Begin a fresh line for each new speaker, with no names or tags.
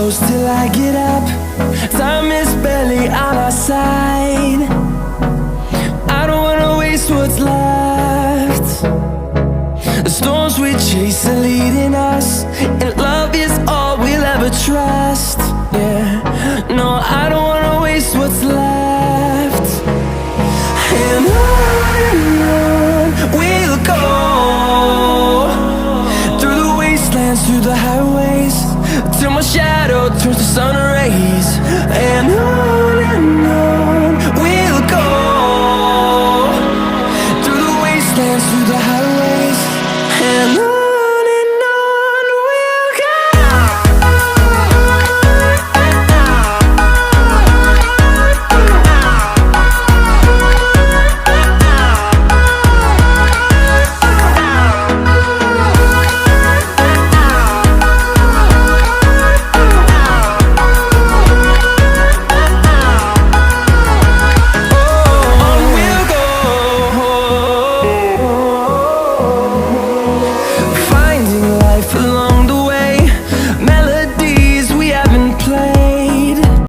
close till I get up. Time is barely on our side. I don't wanna waste what's left. The storms we chase are leading us, and love is all we'll ever trust. Yeah, no, I don't wanna waste what's left. And on we'll go, through the wastelands, through the highways, till my shadow turns to sun